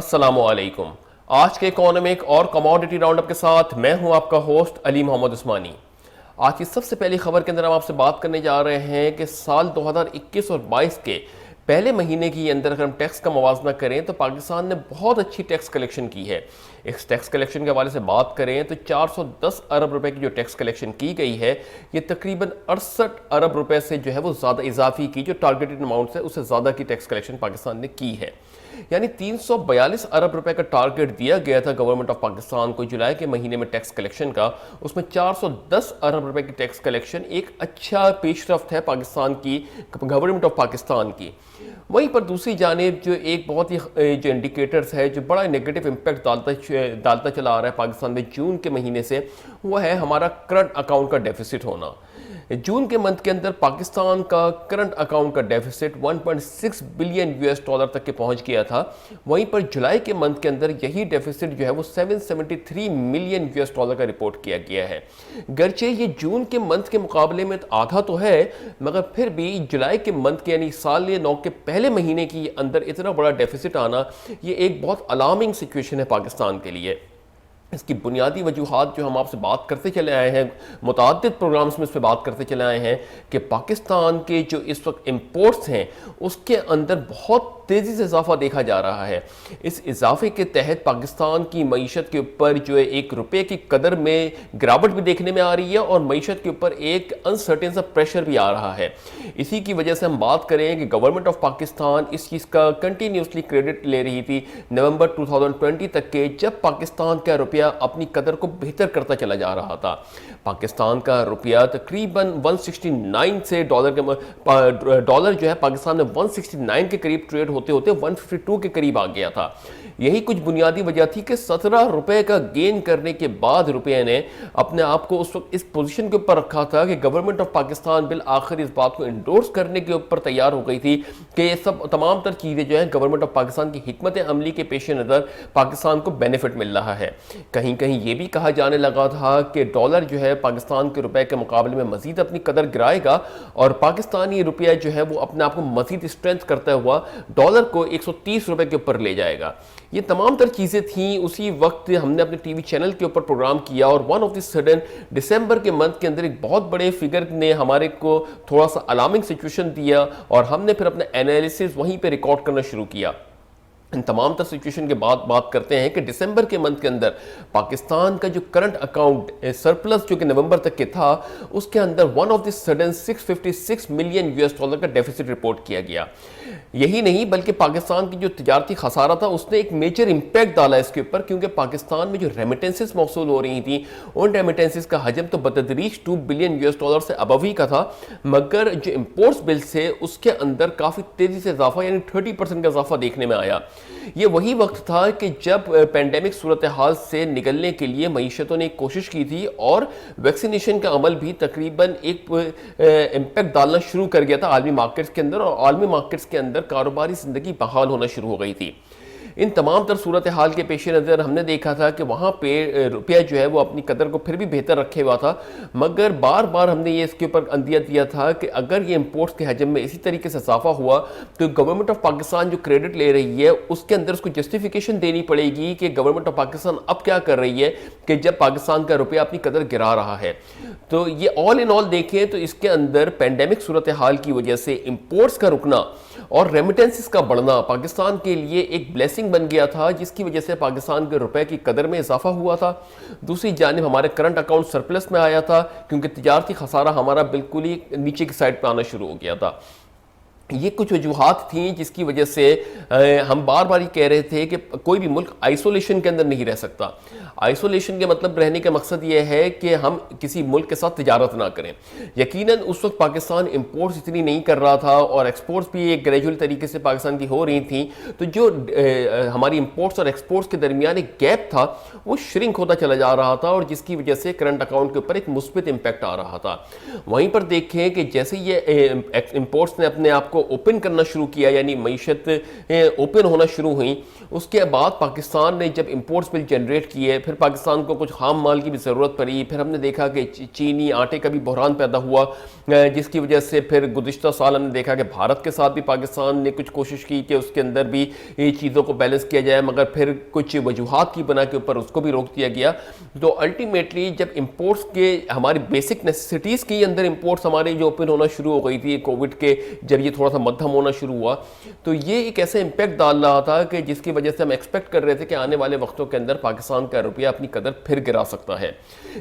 अस्सलामुअलैकुम। आज के इकोनॉमिक और कमोडिटी राउंडअप के साथ मैं हूं आपका होस्ट अली मोहम्मद उस्मानी। आज की सबसे पहली खबर के अंदर हम आपसे बात करने जा रहे हैं कि साल 2021 और 22 के पहले महीने की अंदर अगर हम टैक्स का मवाजना करें तो पाकिस्तान ने बहुत अच्छी टैक्स कलेक्शन की है। इस टैक्स कलेक्शन के हवाले से बात करें तो 410 अरब रुपए की जो टैक्स कलेक्शन की गई है, ये तकरीबन 68 अरब रुपए से जो है वो ज़्यादा इजाफी की जो टारगेटेड अमाउंट है उससे ज़्यादा की टैक्स कलेक्शन पाकिस्तान ने की है। यानी 342 अरब रुपए का टारगेट दिया गया था गवर्नमेंट ऑफ पाकिस्तान को जुलाई के महीने में टैक्स कलेक्शन का, उसमें 410 अरब रुपए की टैक्स कलेक्शन एक अच्छा पेशरफ्त है पाकिस्तान की, गवर्नमेंट ऑफ पाकिस्तान की। वहीं पर दूसरी जानिब जो एक बहुत ही जो इंडिकेटर्स है जो बड़ा नेगेटिव इम्पैक्ट डालता चला आ रहा है पाकिस्तान में जून के महीने से, वो है हमारा करंट अकाउंट का डेफिसिट होना। जून के मंथ के अंदर पाकिस्तान का करंट अकाउंट का डेफिसिट 1.6 बिलियन यूएस डॉलर तक के पहुंच गया था। वहीं पर जुलाई के मंथ के अंदर यही डेफिसिट जो है वो 773 मिलियन यूएस डॉलर का रिपोर्ट किया गया है। गर्चे ये जून के मंथ के मुकाबले में आधा तो है, मगर फिर भी जुलाई के मंथ के यानी साल 9 के पहले महीने के अंदर इतना बड़ा डेफिसिट आना, ये एक बहुत अलार्मिंग सिचुएशन है पाकिस्तान के लिए। इसकी बुनियादी वजूहात जो हम आपसे बात करते चले आए हैं, मुताद्दिद प्रोग्राम्स में इस पर बात करते चले आए हैं कि पाकिस्तान के जो इस वक्त इंपोर्ट्स हैं उसके अंदर बहुत तेज़ी से इजाफा देखा जा रहा है। इस इजाफे के तहत पाकिस्तान की मईशत के ऊपर जो है एक रुपये की कदर में गिरावट भी देखने में आ रही है और मईशत के ऊपर एक अनसर्टेन सा प्रेशर भी आ रहा है। इसी की वजह से हम बात करें कि गवर्नमेंट ऑफ पाकिस्तान इस चीज़ का कंटिन्यूसली क्रेडिट ले रही थी नवंबर 2020 तक के, जब पाकिस्तान का रुपया अपनी कदर को बेहतर करता चला जा रहा था। पाकिस्तान का रुपया तकरीबन 169 से डॉलर जो है पाकिस्तान में 169 के करीब ट्रेड होते होते 152 के करीब आ गया था। यही कुछ बुनियादी वजह थी कि 17 रुपए का गेन करने के बाद रुपये ने अपने आप को उस वक्त इस पोजीशन के ऊपर रखा था कि गवर्नमेंट ऑफ पाकिस्तान बिल आखिर इस बात को इंडोर्स करने के ऊपर तैयार हो गई थी कि ये सब तमाम तर चीज़ें जो है गवर्नमेंट ऑफ पाकिस्तान की हिकमत अमली के पेश नज़र पाकिस्तान को बेनिफिट मिल रहा है। कहीं कहीं ये भी कहा जाने लगा था कि डॉलर जो है पाकिस्तान के रुपए के मुकाबले में मजीद अपनी कदर गिराएगा और पाकिस्तानी रुपया जो है वो अपने आप को मजीद स्ट्रेंथ करता हुआ डॉलर को 130 रुपए के ऊपर ले जाएगा। ये तमाम तर चीज़ें थी। उसी वक्त हमने अपने टीवी चैनल के ऊपर प्रोग्राम किया और वन ऑफ द सडन दिसंबर के मंथ के अंदर एक बहुत बड़े फिगर ने हमारे को थोड़ा सा अलार्मिंग सिचुएशन दिया और हमने फिर अपना एनालिसिस वहीं पे रिकॉर्ड करना शुरू किया। इन तमाम तर सिचुएशन के बाद बात करते हैं कि दिसंबर के मंथ के अंदर पाकिस्तान का जो करंट अकाउंट सरप्लस जो कि नवंबर तक के था, उसके अंदर one of the sudden 656 million US dollar का डेफिसिट रिपोर्ट किया गया। यही नहीं बल्कि पाकिस्तान की जो तिजारती खसारा था उसने एक मेजर इंपैक्ट डाला इसके ऊपर, क्योंकि पाकिस्तान में जो रेमिटेंसेस मौसूल हो रही थी उन रेमिटेंसेस का हजम तो बतदरीज 2 बिलियन यूएस डॉलर से अबव ही का था, मगर जो इंपोर्ट्स बिल से उसके अंदर काफ़ी तेज़ी से इजाफा यानी 30% का इजाफा देखने में आया। ये वही वक्त था कि जब पेंडेमिक सूरत हाल से निकलने के लिए मईशतों ने कोशिश की थी और वैक्सीनेशन का अमल भी तकरीबन एक इम्पैक्ट डालना शुरू कर गया था आलमी मार्केट्स के अंदर, और आलमी मार्केट्स के अंदर कारोबारी ज़िंदगी बहाल होना शुरू हो गई थी। इन तमाम तर सूरत हाल के पेश नज़र हमने देखा था कि वहाँ पे रुपया जो है वो अपनी कदर को फिर भी बेहतर रखे हुआ था, मगर बार बार हमने ये इसके ऊपर अंदिया दिया था कि अगर ये इंपोर्ट्स के हजम में इसी तरीके से इजाफा हुआ तो गवर्नमेंट ऑफ पाकिस्तान जो क्रेडिट ले रही है उसके अंदर उसको जस्टिफिकेशन देनी पड़ेगी कि गवर्नमेंट ऑफ पाकिस्तान अब क्या कर रही है कि जब पाकिस्तान का रुपया अपनी कदर गिरा रहा है। तो ये ऑल इन ऑल देखें तो इसके अंदर पेंडेमिक सूरत हाल की वजह से इंपोर्ट्स का रुकना और रेमिटेंसेस का बढ़ना पाकिस्तान के लिए एक ब्लेसिंग बन गया था, जिसकी वजह से पाकिस्तान के रुपए की कदर में इजाफा हुआ था। दूसरी जानिब हमारे करंट अकाउंट सरप्लस में आया था क्योंकि तिजारती खसारा हमारा बिल्कुल ही नीचे की साइड पर आना शुरू हो गया था। ये कुछ वजूहात थी जिसकी वजह से हम बार बार ये कह रहे थे कि कोई भी मुल्क आइसोलेशन के अंदर नहीं रह सकता। आइसोलेशन के मतलब रहने का मकसद ये है कि हम किसी मुल्क के साथ तिजारत ना करें। यकीनन उस वक्त पाकिस्तान इंपोर्ट्स इतनी नहीं कर रहा था और एक्सपोर्ट्स भी एक ग्रेजुअल तरीके से पाकिस्तान की हो रही थी, तो जो हमारी इंपोर्ट्स और एक्सपोर्ट्स के दरमियान एक गैप था वो श्रिंक होता चला जा रहा था और जिसकी वजह से करंट अकाउंट के ऊपर एक मुस्बित इम्पैक्ट आ रहा था। वहीं पर देखें कि जैसे ये इंपोर्ट्स ने अपने आप को ओपन करना शुरू किया, यानी मईशत ओपन होना शुरू हुई, उसके बाद पाकिस्तान ने जब इंपोर्ट्स बिल जनरेट किए, फिर पाकिस्तान को कुछ खाम माल की भी ज़रूरत पड़ी, फिर हमने देखा कि चीनी आटे का भी बहरान पैदा हुआ, जिसकी वजह से फिर गुज़िश्ता साल हमने देखा कि भारत के साथ भी पाकिस्तान ने कुछ कोशिश की कि उसके अंदर भी चीज़ों को बैलेंस किया जाए, मगर फिर कुछ वजूहात की बना के ऊपर उसको भी रोक दिया गया। तो अल्टीमेटली जब इंपोर्ट्स के हमारी बेसिक नेसेसिटीज़ के अंदर इंपोर्ट्स हमारे जो ओपन होना शुरू हो गई थी कोविड के, जब ये थोड़ा सा मध्यम होना शुरू हुआ, तो ये एक ऐसा इम्पैक्ट डाल रहा था कि जिसकी वजह से हम एक्सपेक्ट कर रहे थे कि आने वाले वक्तों के अंदर पाकिस्तान का रुपया अपनी कदर फिर गिरा सकता है।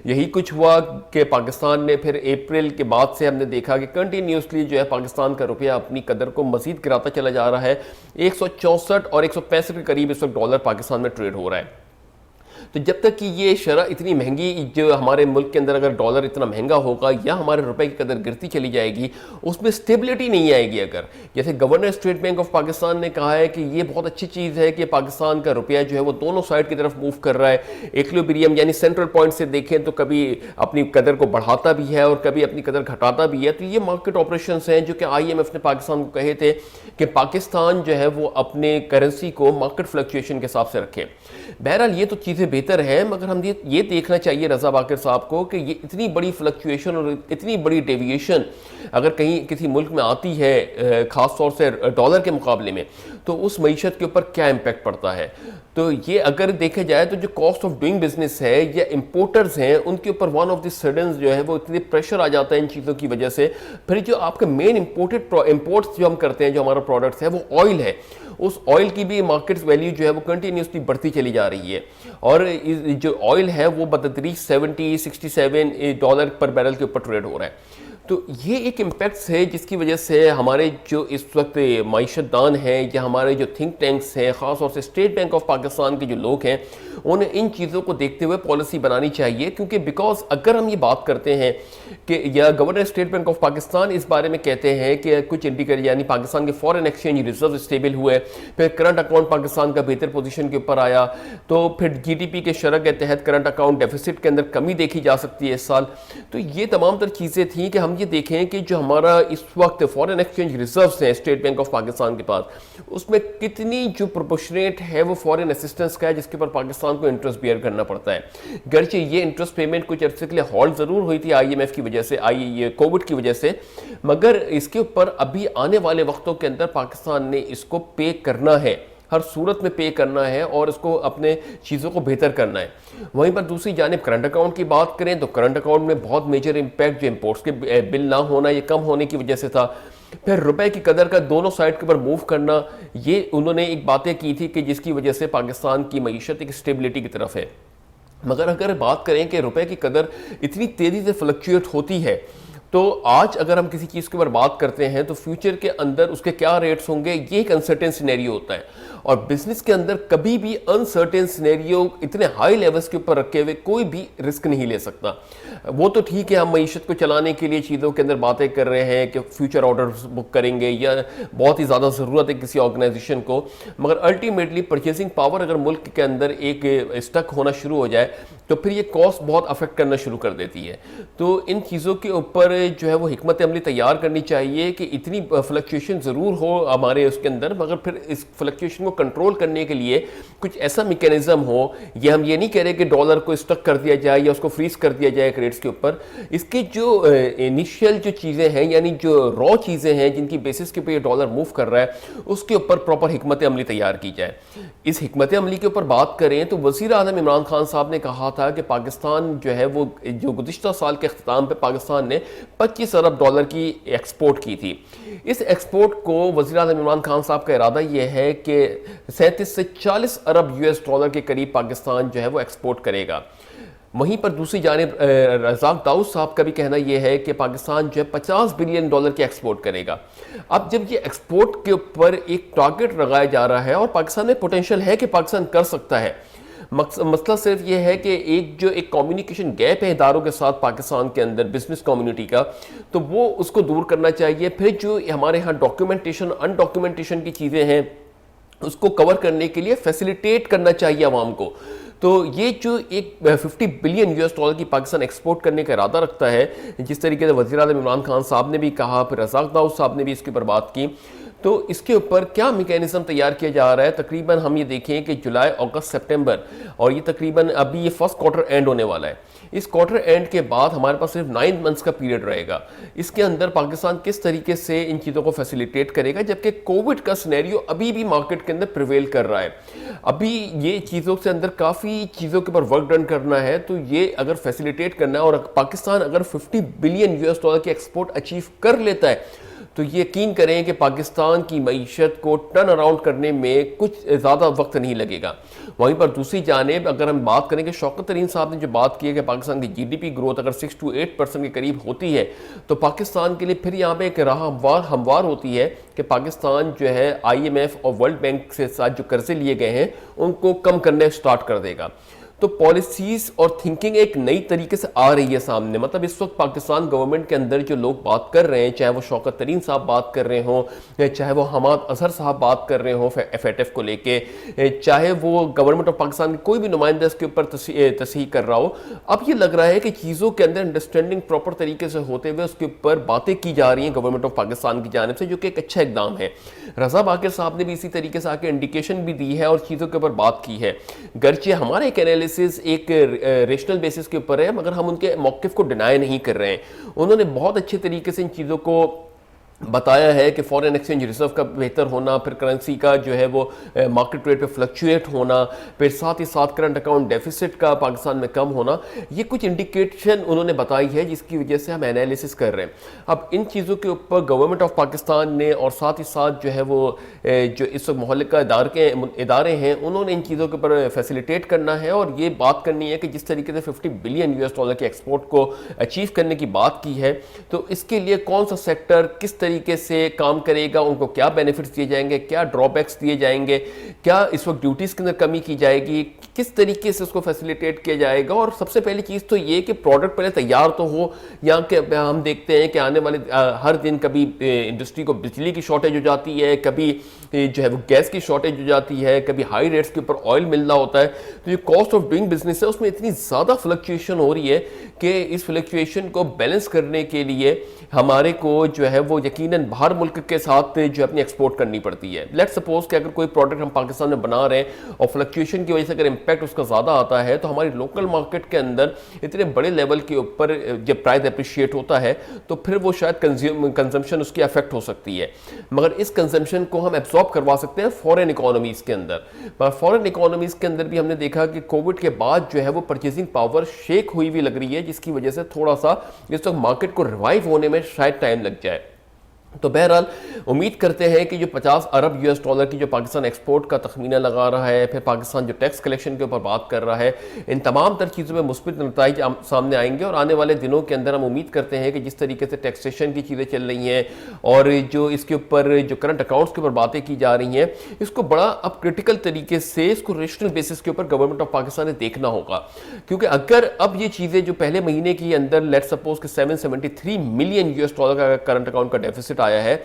यही कुछ हुआ कि पाकिस्तान ने फिर अप्रैल के बाद से हमने देखा कि कंटिन्यूसली जो है पाकिस्तान का रुपया अपनी कदर को मजीद गिराता चला जा रहा है। 164 और 165 के करीब इस वक्त डॉलर पाकिस्तान में ट्रेड हो रहा है। तो जब तक कि ये शरह इतनी महंगी, जो हमारे मुल्क के अंदर अगर डॉलर इतना महंगा होगा या हमारे रुपए की कदर गिरती चली जाएगी, उसमें स्टेबिलिटी नहीं आएगी। अगर जैसे governor state bank of Pakistan ने कहा है कि ये बहुत अच्छी चीज़ है कि पाकिस्तान का रुपया जो है वो दोनों साइड की तरफ मूव कर रहा है, इक्विलिब्रियम यानी सेंट्रल पॉइंट से देखें तो कभी अपनी कदर को बढ़ाता भी है और कभी अपनी कदर घटाता भी है। तो ये मार्केट ऑपरेशन हैं जो कि IMF ने पाकिस्तान को कहे थे कि पाकिस्तान जो है वो अपने करेंसी को मार्केट फ्लक्चुएशन के हिसाब से रखे। बहरहाल ये तो चीज़ें बेहतर है, मगर हम ये देखना चाहिए रजा बाकर साहब को कि ये इतनी बड़ी फ्लक्चुएशन और इतनी बड़ी डेविएशन अगर कहीं किसी मुल्क में आती है, ख़ास तौर से डॉलर के मुकाबले में, तो उस मईशत के ऊपर क्या इम्पैक्ट पड़ता है। तो ये अगर देखा जाए तो जो कॉस्ट ऑफ डूइंग बिजनेस है या इंपोर्टर्स हैं, उनके ऊपर वन ऑफ द सडन जो है वो इतनी प्रेशर आ जाता है इन चीज़ों की वजह से। फिर जो आपके मेन इंपोर्ट्स जो हम करते हैं, जो हमारा प्रोडक्ट्स है, वो ऑयल है, उस ऑयल की भी मार्केट वैल्यू जो है वो कंटिन्यूसली बढ़ती चली जा रही है। और जो ऑयल है वो बतदरीज 70-67 डॉलर पर बैरल के ऊपर ट्रेड हो रहा है। तो ये एक इम्पैक्ट्स है जिसकी वजह से हमारे जो इस वक्त माइशतदान हैं या हमारे जो थिंक टैंक्स हैं, ख़ास तौर से स्टेट बैंक ऑफ पाकिस्तान के जो लोग हैं, उन्हें इन चीज़ों को देखते हुए पॉलिसी बनानी चाहिए। क्योंकि बिकॉज अगर हम ये बात करते हैं कि या governor state bank of Pakistan इस बारे में कहते हैं कि कुछ इंडिकेटर यानी पाकिस्तान के फॉरेन एक्सचेंज रिजर्व स्टेबल हुए, फिर करंट अकाउंट पाकिस्तान का बेहतर पोजीशन के ऊपर आया, तो फिर GDP के शरह के तहत करंट अकाउंट डेफिसिट के अंदर कमी देखी जा सकती है इस साल। तो ये तमाम तर चीज़ें थी कि हम ये देखें कि जो हमारा इस वक्त फॉरेन एक्सचेंज रिजर्व्स हैं स्टेट बैंक ऑफ पाकिस्तान के पास, उसमें कितनी जो प्रोपोर्शनेट है वो फॉरेन असिस्टेंस का है जिसके ऊपर पाकिस्तान को इंटरेस्ट बियर करना पड़ता है। गर्चे ये इंटरेस्ट पेमेंट कुछ अर्से के लिए हॉल्ट ज़रूर हुई थी IMF की वजह से, कोविड की वजह से, मगर इसके ऊपर अभी आने वाले वक्तों के अंदर पाकिस्तान ने इसको पे करना है, हर सूरत में पे करना है और इसको अपने चीज़ों को बेहतर करना है। वहीं पर दूसरी जानिब करंट अकाउंट की बात करें तो करंट अकाउंट में बहुत मेजर इंपैक्ट जो इंपोर्ट्स के बिल ना होना या कम होने की वजह से था। फिर रुपए की कदर का दोनों साइड के ऊपर मूव करना, ये उन्होंने एक बातें की थी कि जिसकी वजह से पाकिस्तान की मईशत एक स्टेबिलिटी की तरफ है। मगर अगर बात करें कि रुपए की कदर इतनी तेज़ी से फ्लक्चुएट होती है, तो आज अगर हम किसी चीज़ के ऊपर बात करते हैं तो फ्यूचर के अंदर उसके क्या रेट्स होंगे, ये एक अनसर्टेन सिनेरियो होता है। और बिजनेस के अंदर कभी भी अनसर्टेन सिनेरियो इतने हाई लेवल्स के ऊपर रखे हुए कोई भी रिस्क नहीं ले सकता। वो तो ठीक है, हम मईशत को चलाने के लिए चीज़ों के अंदर बातें कर रहे हैं कि फ्यूचर ऑर्डर्स बुक करेंगे या बहुत ही ज़्यादा ज़रूरत है किसी ऑर्गेनाइजेशन को, मगर अल्टीमेटली परचेसिंग पावर अगर मुल्क के अंदर एक स्टक होना शुरू हो जाए तो फिर ये कॉस्ट बहुत अफेक्ट करना शुरू कर देती है। तो इन चीज़ों के ऊपर जो है वो हिकमत अमली तैयार करनी चाहिए कि इतनी फ्लक्चुएशन ज़रूर हो हमारे उसके अंदर, मगर फिर इस फ्लक्चुएशन को कंट्रोल करने के लिए कुछ ऐसा मैकेनिज्म हो। ये हम ये नहीं कह रहे कि डॉलर को स्टक कर दिया जाए या उसको फ्रीज कर दिया जाए रेट्स के ऊपर। इसके जो इनिशियल जो चीज़ें हैं यानी जो रॉ चीज़ें हैं जिनकी बेसिस के ऊपर ये डॉलर मूव कर रहा है, उसके ऊपर प्रॉपर हिकमत अमली तैयार की जाए। इस हिकमत अमली के ऊपर बात करें तो वज़ीर आज़म इमरान खान साहब ने कहा था कि पाकिस्तान जो है वो जो गुज़िश्ता साल के अख्ताम पे पाकिस्तान ने 25 अरब डॉलर की एक्सपोर्ट की थी। इस एक्सपोर्ट को वज़ीर आज़म इमरान खान साहब का इरादा ये है कि 37 से 40 अरब US डॉलर के करीब पाकिस्तान जो है वो एक्सपोर्ट करेगा। वहीं पर दूसरी जानिब रज़ाक दाऊद साहब का भी कहना यह है कि पाकिस्तान जो है 50 बिलियन डॉलर की एक्सपोर्ट करेगा। अब जब ये एक्सपोर्ट के ऊपर एक टारगेट लगाया जा रहा है और पाकिस्तान में पोटेंशियल है कि पाकिस्तान कर सकता है, मसला सिर्फ ये है कि एक कम्युनिकेशन गैप है इदारों के साथ पाकिस्तान के अंदर बिजनेस कम्युनिटी का, तो वो उसको दूर करना चाहिए। फिर जो हमारे यहाँ डॉक्यूमेंटेशन अनडॉक्यूमेंटेशन की चीज़ें हैं उसको कवर करने के लिए फैसिलिटेट करना चाहिए आवाम को। तो ये जो एक 50 बिलियन यूएस डॉलर की पाकिस्तान एक्सपोर्ट करने का इरादा रखता है, जिस तरीके से वज़ीर आज़म इमरान खान साहब ने भी कहा, फिर रज़ाक दाऊद साहब ने भी इसके ऊपर बात की, तो इसके ऊपर क्या मैकेनिज्म तैयार किया जा रहा है। तकरीबन हम ये देखें कि जुलाई, अगस्त, सितंबर, और ये तकरीबन अभी ये फर्स्ट क्वार्टर एंड होने वाला है। इस क्वार्टर एंड के बाद हमारे पास सिर्फ 9 मंथ्स का पीरियड रहेगा। इसके अंदर पाकिस्तान किस तरीके से इन चीज़ों को फैसिलिटेट करेगा, जबकि कोविड का सिनेरियो अभी भी मार्केट के अंदर प्रिवेल कर रहा है। अभी ये चीज़ों से अंदर काफ़ी चीज़ों के ऊपर वर्क डन करना है, तो ये अगर फैसिलिटेट करना है और पाकिस्तान अगर 50 बिलियन यूएस डॉलर की एक्सपोर्ट अचीव कर लेता है, तो यकीन करें कि पाकिस्तान की मईशत को टर्न अराउंड करने में कुछ ज़्यादा वक्त नहीं लगेगा। वहीं पर दूसरी जानिब अगर हम बात करें कि शौकत तरीन साहब ने जो बात की है कि पाकिस्तान की जीडीपी ग्रोथ अगर 6 to 8% के करीब होती है, तो पाकिस्तान के लिए फिर यहाँ पे एक राह हमवार होती है कि पाकिस्तान जो है IMF और वर्ल्ड बैंक से साथ जो कर्जे लिए गए हैं उनको कम करने स्टार्ट कर देगा। तो पॉलिसीज और थिंकिंग एक नई तरीके से आ रही है सामने। मतलब इस वक्त पाकिस्तान गवर्नमेंट के अंदर जो लोग बात कर रहे हैं, चाहे वो शौकत तरीन साहब बात कर रहे हों, चाहे वो हमाद अजहर साहब बात कर रहे हों FATF को लेके, चाहे वो गवर्नमेंट ऑफ पाकिस्तान के कोई भी नुमाइंदा इसके ऊपर तस्हीह कर रहा हो, अब ये लग रहा है कि चीज़ों के अंदर अंडरस्टैंडिंग प्रॉपर तरीके से होते हुए उसके ऊपर बातें की जा रही हैं गवर्नमेंट ऑफ पाकिस्तान की जानिब से, जो कि एक अच्छा इकदाम है। रजा बाकिर साहब ने भी इसी तरीके से आके इंडिकेशन भी दी है और चीज़ों के ऊपर बात की है। गर्चे हमारा एक एनालिसिस एक रेशनल बेसिस के ऊपर है, मगर हम उनके मौक़िफ़ को डिनाई नहीं कर रहे हैं। उन्होंने बहुत अच्छे तरीके से इन चीज़ों को बताया है कि फॉरेन एक्सचेंज रिजर्व का बेहतर होना, फिर करेंसी का जो है वो मार्केट रेट पे फ्लक्चुएट होना, फिर साथ ही साथ करंट अकाउंट डेफिसिट का पाकिस्तान में कम होना, ये कुछ इंडिकेशन उन्होंने बताई है जिसकी वजह से हम एनालिसिस कर रहे हैं। अब इन चीज़ों के ऊपर गवर्नमेंट ऑफ पाकिस्तान ने और साथ ही साथ जो है वो जो इस वक्त मुहल्लिका इदारे हैं उन्होंने इन चीज़ों के ऊपर फैसिलिटेट करना है और ये बात करनी है कि जिस तरीके से 50 बिलियन यूएस डॉलर की एक्सपोर्ट को अचीव करने की बात की है, तो इसके लिए कौन सा सेक्टर किस तरीके से काम करेगा, उनको क्या बेनिफिट्स दिए जाएंगे, क्या ड्रॉबैक्स दिए जाएंगे, क्या इस वक्त ड्यूटीज़ के अंदर कमी की जाएगी, किस तरीके से उसको फैसिलिटेट किया जाएगा। और सबसे पहली चीज़ तो ये कि प्रोडक्ट पहले तैयार तो हो। यहाँ के हम देखते हैं कि आने वाले हर दिन कभी इंडस्ट्री को बिजली की शॉर्टेज हो जाती है, कभी जो है वो गैस की शॉर्टेज हो जाती है, कभी हाई रेट्स के ऊपर ऑयल मिलना होता है। तो ये कॉस्ट ऑफ डूइंग बिजनेस है, उसमें इतनी ज़्यादा फ्लक्चुएशन हो रही है कि इस फ्लक्चुएशन को बैलेंस करने के लिए हमारे को जो है वो यकीनन बाहर मुल्क के साथ जो अपनी एक्सपोर्ट करनी पड़ती है। लेट्स सपोज कि अगर कोई प्रोडक्ट हम पाकिस्तान में बना रहे हैं और फ्लक्चुएशन की वजह से अगर इम्पैक्ट उसका ज़्यादा आता है, तो हमारी लोकल मार्केट के अंदर इतने बड़े लेवल के ऊपर जब प्राइस अप्रिशिएट होता है तो फिर वो शायद कंजम्पशन उसकी अफेक्ट हो सकती है। मगर इस कंजम्पशन को हम एब्जॉर्ब करवा सकते हैं फॉरेन इकोनॉमीज़ के अंदर। पर फॉरेन इकोनॉमीज़ के अंदर भी हमने देखा कि कोविड के बाद जो है वो परचेजिंग पावर शेक हुई हुई लग रही है, जिसकी वजह से थोड़ा सा इस वक्त मार्केट को रिवाइव होने में शायद टाइम लग जाए। तो बहरहाल उम्मीद करते हैं कि जो 50 अरब यूएस डॉलर की जो पाकिस्तान एक्सपोर्ट का तखमीना लगा रहा है, फिर पाकिस्तान जो टैक्स कलेक्शन के ऊपर बात कर रहा है, इन तमाम तर चीज़ों में मुस्बित नतीजे सामने आएंगे। और आने वाले दिनों के अंदर हम उम्मीद करते हैं कि जिस तरीके से टैक्सेशन की चीज़ें चल रही हैं और जो इसके ऊपर जो करंट अकाउंट्स के ऊपर बातें की जा रही हैं, इसको बड़ा अब क्रिटिकल तरीके से इसको रेशनल बेसिस के ऊपर गवर्नमेंट ऑफ पाकिस्तान ने देखना होगा। क्योंकि अगर अब ये चीज़ें जो पहले महीने के अंदर लेट सपोज कि 773 मिलियन यूएस डॉलर का करंट अकाउंट का डेफिसिट आया है,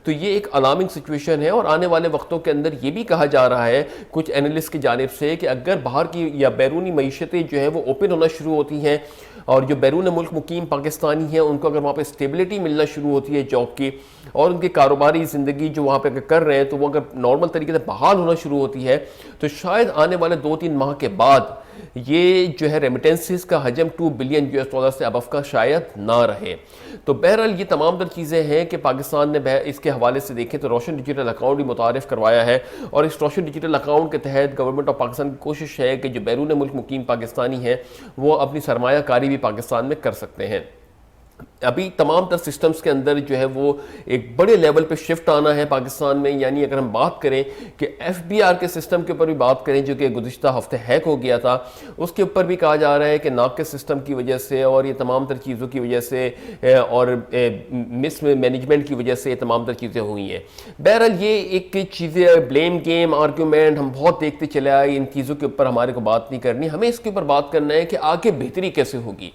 तो ये एक अलार्मिंग सिचुएशन है। और आने वाले वक्तों के अंदर ये भी कहा जा रहा है कुछ एनालिस्ट की जानिब से कि अगर बाहर की या बैरूनी मईशतें जो है वो ओपन होना शुरू होती हैं और जो बैरून मुल्क मुकीम पाकिस्तानी हैं उनको अगर वहाँ पे स्टेबिलिटी मिलना शुरू होती है जॉब की, और उनकी कारोबारी ज़िंदगी जो वहाँ पे अगर कर रहे हैं तो वो अगर नॉर्मल तरीके से बहाल होना शुरू होती है, तो शायद आने वाले 2-3 माह के बाद ये जो है रेमिटेंसेस का हजम 2 बिलियन यूएस डॉलर से अबव का शायद ना रहे। तो बहरहाल ये तमाम तर चीज़ें हैं कि पाकिस्तान ने इसके हवाले से देखें तो रोशन डिजिटल अकाउंट भी मुतारिफ करवाया है, और इस रोशन डिजिटल अकाउंट के तहत गवर्नमेंट ऑफ पाकिस्तान की कोशिश है कि जो बैरून मुल्क मुकीम पाकिस्तानी हैं वो अपनी सरमायाकारी भी पाकिस्तान में कर सकते हैं। अभी तमाम तर सिस्टम्स के अंदर जो है वो एक बड़े लेवल पे शिफ्ट आना है पाकिस्तान में। यानी अगर हम बात करें कि FBR के सिस्टम के ऊपर भी बात करें जो कि गुज़िश्ता हफ्ते हैक हो गया था, उसके ऊपर भी कहा जा रहा है कि नाक़िस सिस्टम की वजह से और ये तमाम तर चीज़ों की वजह से और मिस मैनेजमेंट की वजह से ये तमाम तर चीज़ें हुई हैं। बहरहाल ये एक चीज़ें ब्लेम गेम आर्ग्यूमेंट हम बहुत देखते चले आए, इन चीज़ों के ऊपर हमारे को बात नहीं करनी, हमें इसके ऊपर बात करना है कि आगे बेहतरी कैसे होगी।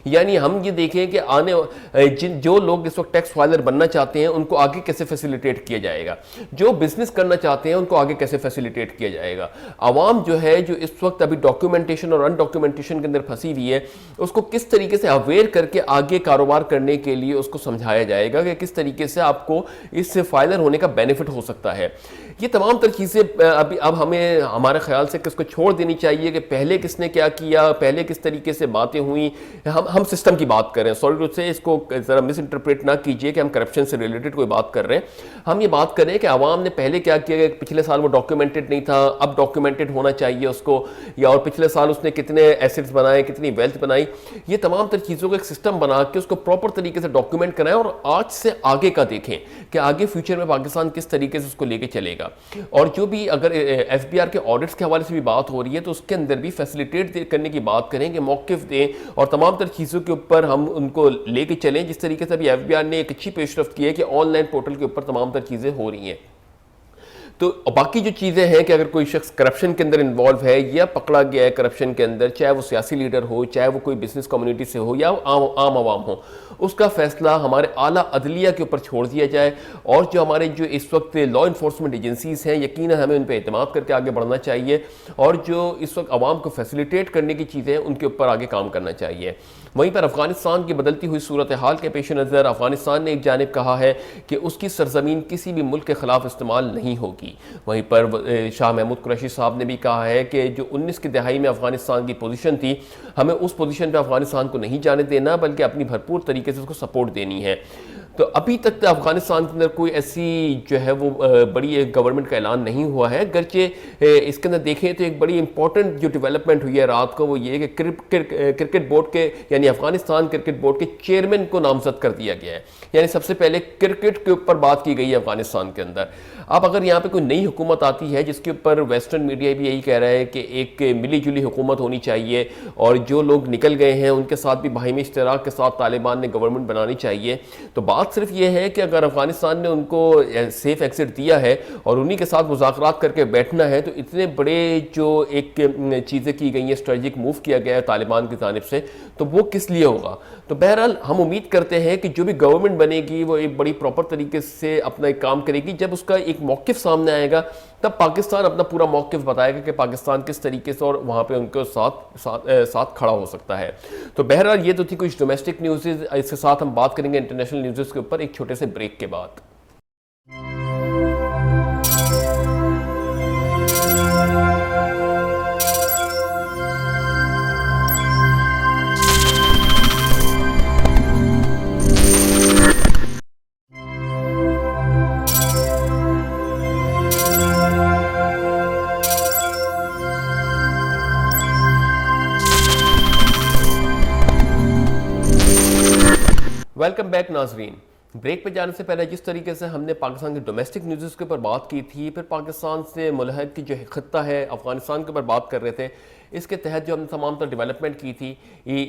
यानी हम ये देखें कि जो लोग इस वक्त टैक्स फाइलर बनना चाहते हैं उनको आगे कैसे फैसिलिटेट किया जाएगा, जो बिजनेस करना चाहते हैं उनको आगे कैसे फैसिलिटेट किया जाएगा। आवाम जो है जो इस वक्त अभी डॉक्यूमेंटेशन और अनडॉक्यूमेंटेशन के अंदर फंसी हुई है, उसको किस तरीके से अवेयर करके आगे कारोबार करने के लिए उसको समझाया जाएगा कि किस तरीके से आपको इस फाइलर होने का बेनिफिट हो सकता है। ये तमाम तर चीज़ें अभी अब हमें हमारे ख्याल से किसको छोड़ देनी चाहिए कि पहले किसने क्या किया, पहले किस तरीके से बातें हुई। हम सिस्टम की बात कर रहे हैं, सॉरी टू से इसको ज़रा मिस इंटरप्रेट ना कीजिए कि हम करप्शन से रिलेटेड कोई बात कर रहे हैं। हम ये बात कर रहे हैं कि आवाम ने पहले क्या किया, पिछले साल वो डॉक्यूमेंटेड नहीं था, अब डॉक्यूमेंटेड होना चाहिए उसको, या और पिछले साल उसने कितने एसेट्स बनाए, कितनी वेल्थ बनाई। ये तमाम तर चीज़ों का एक सिस्टम बना के उसको प्रॉपर तरीके से डॉक्यूमेंट कराएं और आज से आगे का देखें कि आगे फ्यूचर में पाकिस्तान किस तरीके से उसको लेके चलेगा। और जो भी अगर एफबीआर के ऑडिट्स के हवाले से भी बात हो रही है तो उसके अंदर भी फैसिलिटेट करने की बात करें कि मौक़िफ़ दें और तमाम तर चीज़ों के ऊपर हम उनको लेके चलें। जिस तरीके से अभी एफबीआर ने एक अच्छी पेशरफ्त की है कि ऑनलाइन पोर्टल के ऊपर तमाम तर चीज़ें हो रही हैं। तो बाकी जो चीज़ें हैं कि अगर कोई शख्स करप्शन के अंदर इन्वॉल्व है या पकड़ा गया है करप्शन के अंदर, चाहे वो सियासी लीडर हो, चाहे वो कोई बिजनेस कम्युनिटी से हो या आम आवाम हो, उसका फैसला हमारे आला अदलिया के ऊपर छोड़ दिया जाए। और जो हमारे जो इस वक्त लॉ इन्फोर्समेंट एजेंसीज़ हैं, यकीनन हमें उन पर एतमाद करके आगे बढ़ना चाहिए और जो इस वक्त आवाम को फैसिलिटेट करने की चीज़ें हैं उनके ऊपर आगे काम करना चाहिए। वहीं पर अफगानिस्तान की बदलती हुई सूरत हाल के पेश नज़र अफगानिस्तान ने एक जानिब कहा है कि उसकी सरजमीन किसी भी मुल्क के खिलाफ इस्तेमाल नहीं होगी। वहीं पर शाह महमूद कुरैशी साहब ने भी कहा है कि जो 19 की दहाई में अफगानिस्तान की पोजीशन थी, हमें उस पोजीशन पे अफगानिस्तान को नहीं जाने देना बल्कि अपनी भरपूर तरीके से उसको सपोर्ट देनी है। तो अभी तक तो अफगानिस्तान के अंदर कोई ऐसी जो है वो बड़ी एक गवर्नमेंट का ऐलान नहीं हुआ है। गर्चे इसके अंदर देखें तो एक बड़ी इंपॉर्टेंट जो डेवलपमेंट हुई है रात को वो ये कि क्रिकेट बोर्ड के यानी अफगानिस्तान क्रिकेट बोर्ड के चेयरमैन को नामजद कर दिया गया है। यानी सबसे पहले क्रिकेट के ऊपर बात की गई है अफगानिस्तान के अंदर। अब अगर यहाँ पे कोई नई हुकूमत आती है जिसके ऊपर वेस्टर्न मीडिया भी यही कह रहा है कि एक मिली जुली हुकूमत होनी चाहिए और जो लोग निकल गए हैं उनके साथ भी बाहिमी इश्तराक के साथ तालिबान ने गवर्नमेंट बनानी चाहिए। तो बात सिर्फ ये है कि अगर अफगानिस्तान ने उनको सेफ एग्जिट दिया है और उन्हीं के साथ मुज़ाकरात करके बैठना है तो इतने बड़े जो एक चीज़ें की गई हैं, स्ट्रेटजिक मूव किया गया है तालिबान की जानिब से, तो वो किस लिए होगा। तो बहरहाल हम उम्मीद करते हैं कि जो भी गवर्नमेंट बनेगी वो एक बड़ी प्रॉपर तरीके से अपना एक काम करेगी। जब उसका एक मौक़िफ़ सामने आएगा तब पाकिस्तान अपना पूरा मौक़िफ़ बताएगा कि पाकिस्तान किस तरीके से और वहाँ पे उनके साथ खड़ा हो सकता है। तो बहरहाल ये तो थी कुछ डोमेस्टिक न्यूज़। इसके साथ हम बात करेंगे इंटरनेशनल न्यूज़ के ऊपर एक छोटे से ब्रेक के बाद। वेलकम बैक नाजरीन। ब्रेक पे जाने से पहले जिस तरीके से हमने पाकिस्तान के डोमेस्टिक न्यूज़ के ऊपर बात की थी, फिर पाकिस्तान से मुलहक की जो खत्ता है अफगानिस्तान के ऊपर बात कर रहे थे, इसके तहत जो हमने तमाम तर डेवलपमेंट की थी,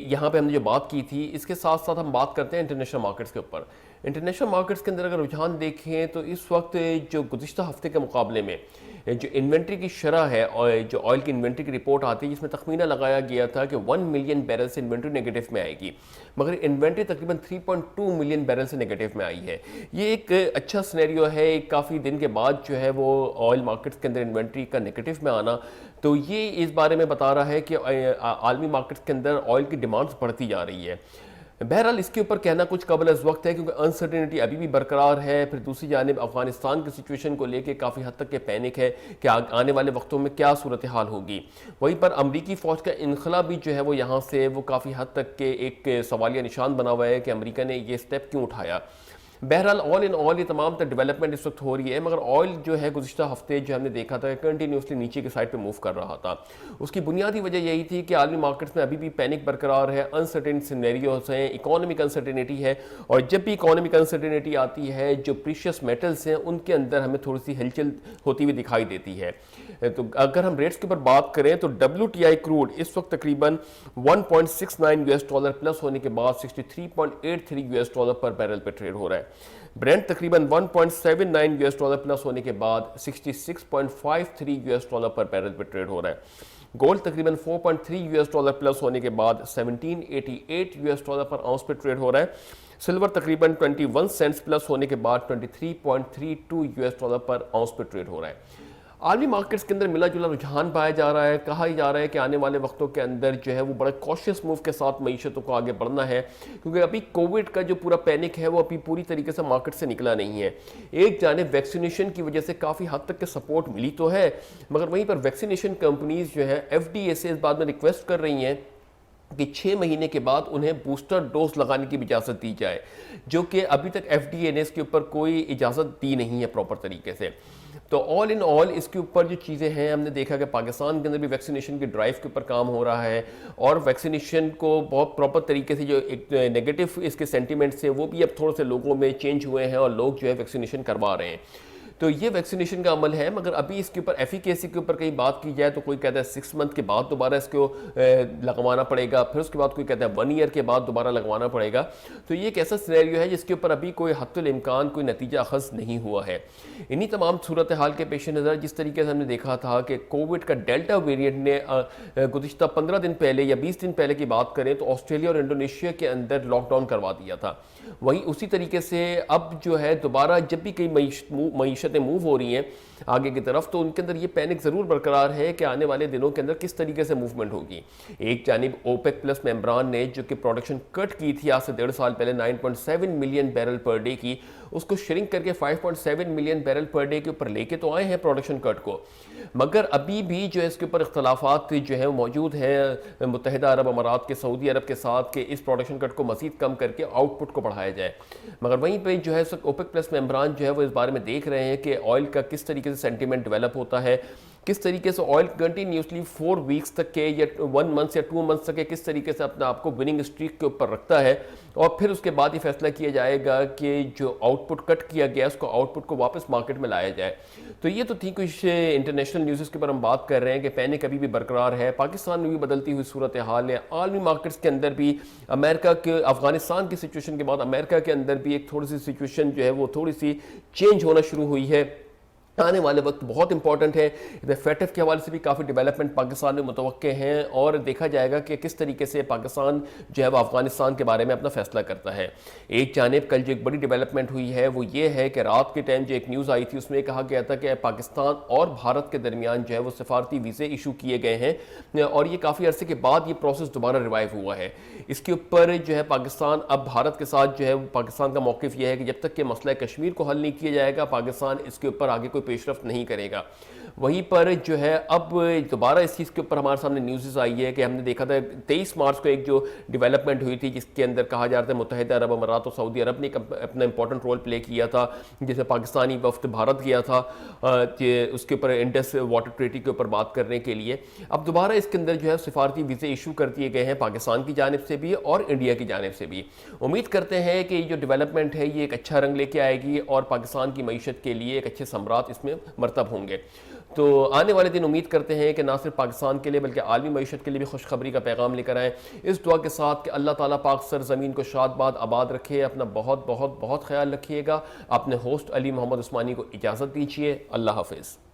यहाँ पे हमने जो बात की थी, इसके साथ साथ हम बात करते हैं इंटरनेशनल मार्केट्स के ऊपर। इंटरनेशनल मार्केट्स के अंदर अगर रुझान देखें तो इस वक्त जो गुज़िश्ता हफ्ते के मुकाबले में जो इन्वेंट्री की शरह है और जो ऑयल की इन्वेंट्री की रिपोर्ट आती है जिसमें तखमीना लगाया गया था कि 1 मिलियन बैरल से इन्वेंट्री नेगेटिव में आएगी, मगर इन्वेंट्री तकरीबन 3.2 मिलियन बैरल से नेगेटिव में आई है। ये एक अच्छा सिनेरियो है। काफ़ी दिन के बाद जो है वो ऑयल मार्केट्स के अंदर इन्वेंट्री का नेगेटिव में आना, तो ये इस बारे में बता रहा है कि आलमी मार्केट्स के अंदर ऑयल की डिमांड्स बढ़ती जा रही है। बहरहाल इसके ऊपर कहना कुछ कबल अज़ वक्त है क्योंकि अनसर्टेनिटी अभी भी बरकरार है। फिर दूसरी जानिब अफगानिस्तान की सिचुएशन को लेके काफ़ी हद तक के पैनिक है कि आने वाले वक्तों में क्या सूरत हाल होगी। वहीं पर अमरीकी फ़ौज का इनखला भी जो है वो यहाँ से वो काफ़ी हद तक के एक सवालिया निशान बना हुआ है कि अमरीका ने ये स्टेप क्यों उठाया। बहरहाल ऑल इन ऑल ये तमाम तर डेवलपमेंट इस वक्त हो रही है, मगर ऑयल जो है गुज़िश्ता हफ्ते जो हमने देखा था कंटिन्यूसली नीचे की साइड पे मूव कर रहा था। उसकी बुनियादी वजह यही थी कि आलमी मार्केट्स में अभी भी पैनिक बरकरार है, अनसर्टेन सिनेरियोस हैं, इकोनॉमिक अनसर्टेनिटी है। और जब भी इकोनॉमिक अनसर्टेनिटी आती है जो प्रीशियस मेटल्स हैं उनके अंदर हमें थोड़ी सी हलचल होती हुई दिखाई देती है। तो अगर हम रेट्स के ऊपर बात करें तो WTI क्रूड इस वक्त तकरीबन $1.69 प्लस होने के बाद $63.83 पर बैरल पे ट्रेड हो रहा है। ब्रेंट तकरीबन $1.79 प्लस होने के बाद $66.53 पर बैरल पे ट्रेड हो रहा है। गोल्ड तकरीबन $4.3 प्लस होने के बाद $1788 पर आउंस पे ट्रेड हो रहा है। सिल्वर तकरीबन 21 सेंट्स प्लस होने के बाद $23.32 पर आउंस पे ट्रेड हो रहा है। आलमी मार्केट्स के अंदर मिला जुला रुझान पाया जा रहा है। कहा जा रहा है कि आने वाले वक्तों के अंदर जो है वो बड़े कॉशियस मूव के साथ मईशतों को आगे बढ़ना है, क्योंकि अभी कोविड का जो पूरा पैनिक है वो अभी पूरी तरीके से मार्केट से निकला नहीं है। एक जानिब वैक्सीनेशन की वजह से काफ़ी हद तक के सपोर्ट मिली तो है, मगर वहीं पर वैक्सीनेशन कंपनीज जो है FDA से इस बात में रिक्वेस्ट कर रही हैं कि 6 महीने के बाद उन्हें बूस्टर डोज लगाने की इजाज़त दी जाए, जो कि अभी तक FDA ने इसके ऊपर कोई इजाज़त दी नहीं है प्रॉपर तरीके से। तो ऑल इन ऑल इसके ऊपर जो चीज़ें हैं, हमने देखा कि पाकिस्तान के अंदर भी वैक्सीनेशन की ड्राइव के ऊपर काम हो रहा है और वैक्सीनेशन को बहुत प्रॉपर तरीके से जो एक नेगेटिव इसके सेंटिमेंट्स है वो भी अब थोड़े से लोगों में चेंज हुए हैं और लोग जो है वैक्सीनेशन करवा रहे हैं। तो ये वैक्सीनेशन का अमल है, मगर अभी इसके ऊपर एफिकेसी के ऊपर कहीं बात की जाए तो कोई कहता है 6 मंथ के बाद दोबारा इसको लगवाना पड़ेगा, फिर उसके बाद कोई कहता है 1 ईयर के बाद दोबारा लगवाना पड़ेगा। तो ये एक ऐसा सिनेरियो है जिसके ऊपर अभी कोई हत्तुल इम्कान कोई नतीजा अखज़ नहीं हुआ है। इन्हीं तमाम सूरत हाल के पेश नज़र जिस तरीके से हमने देखा था कि कोविड का डेल्टा वेरिएंट ने गुज़िश्ता 15 दिन पहले या 20 दिन पहले की बात करें तो ऑस्ट्रेलिया और इंडोनेशिया के अंदर लॉकडाउन करवा दिया था। वहीं उसी तरीके से अब जो है दोबारा जब भी कई मईशत मूव हो रही हैं आगे की तरफ, तो उनके अंदर ये पैनिक ज़रूर बरकरार है कि आने वाले दिनों के अंदर किस तरीके से मूवमेंट होगी। एक जानिब ओपेक प्लस मेंबरान ने जो कि प्रोडक्शन कट की थी आज से 1.5 साल पहले 9.7 मिलियन बैरल पर डे की, उसको श्रिंक करके 5.7 मिलियन बैरल पर डे के ऊपर लेके तो आए हैं प्रोडक्शन कट को, मगर अभी भी जो है इसके ऊपर इख्तलाफात जो है मौजूद हैं मुत्तहिदा अरब अमारात के, सऊदी अरब के साथ, कि इस प्रोडक्शन कट को मज़ीद कम करके आउटपुट को बढ़ाया जाए। मगर वहीं पर जो है ओपेक प्लस मेंबरान जो है वो इस बारे में देख रहे हैं कि ऑयल का किस तरीके से सेंटीमेंट डेवलप होता है, किस तरीके से ऑयल कंटिन्यूसली 4 वीक्स तक के या 1 मंथ या 2 मंथ्स तक के किस तरीके से अपने आप को विनिंग स्ट्रीक के ऊपर रखता है, और फिर उसके बाद ये फैसला किया जाएगा कि जो आउटपुट कट किया गया उसको आउटपुट को वापस मार्केट में लाया जाए। तो ये तो थी कुछ इंटरनेशनल न्यूज़ के ऊपर हम बात कर रहे हैं कि पैनिक अभी भी बरकरार है, पाकिस्तान में भी बदलती हुई सूरत हाल है, आलमी मार्केट्स के अंदर भी अमेरिका के अफगानिस्तान की सिचुएशन के बाद अमेरिका के अंदर भी एक थोड़ी सी सिचुएशन जो है वो थोड़ी सी चेंज होना शुरू हुई है। आने वाले वक्त बहुत इंपॉर्टेंट है। फेटफ के हवाले से भी काफ़ी डेवलपमेंट पाकिस्तान में मुतवक्के हैं और देखा जाएगा कि किस तरीके से पाकिस्तान जो है वो अफगानिस्तान के बारे में अपना फैसला करता है। एक जानिब कल जो एक बड़ी डेवलपमेंट हुई है वो ये है कि रात के टाइम जो एक न्यूज़ आई थी उसमें कहा गया था कि पाकिस्तान और भारत के दरमियान जो है वो सफारती वीज़े इशू किए गए हैं और ये काफ़ी अरसे के बाद ये प्रोसेस दोबारा रिवाइव हुआ है। इसके ऊपर जो है पाकिस्तान अब भारत के साथ जो है पाकिस्तान का मौक़िफ़ यह है कि जब तक कि मसला कश्मीर को हल नहीं किया जाएगा पाकिस्तान इसके ऊपर आगे कोई पेशरफ्त नहीं करेगा। वहीं पर जो है अब दोबारा इस चीज़ के ऊपर हमारे सामने न्यूज़ आई है कि हमने देखा था 23 मार्च को एक जो डेवलपमेंट हुई थी जिसके अंदर कहा जा रहा था मुत्तहिदा अरब अमारात और सऊदी अरब ने अपना इंपॉर्टेंट रोल प्ले किया था, जैसे पाकिस्तानी वफ्द भारत गया था उसके ऊपर इंडस वाटर ट्रीटी के ऊपर बात करने के लिए। अब दोबारा इसके अंदर जो है सिफारती वीज़े इशू कर दिए गए हैं पाकिस्तान की जानिब से भी और इंडिया की जानिब से भी। उम्मीद करते हैं कि ये जो डेवलपमेंट है ये एक अच्छा रंग लेके आएगी और पाकिस्तान की मईशत के लिए एक अच्छे सम्राट इसमें मरतब होंगे। तो आने वाले दिन उम्मीद करते हैं कि ना सिर्फ पाकिस्तान के लिए बल्कि आलमी मईशत के लिए भी खुशखबरी का पैगाम लेकर आएँ, इस दुआ के साथ कि अल्लाह ताला पाक सर ज़मीन को शाद आबाद रखे। अपना बहुत बहुत बहुत ख्याल रखिएगा। अपने होस्ट अली मोहम्मद उस्मानी को इजाज़त दीजिए। अल्लाह हाफिज़।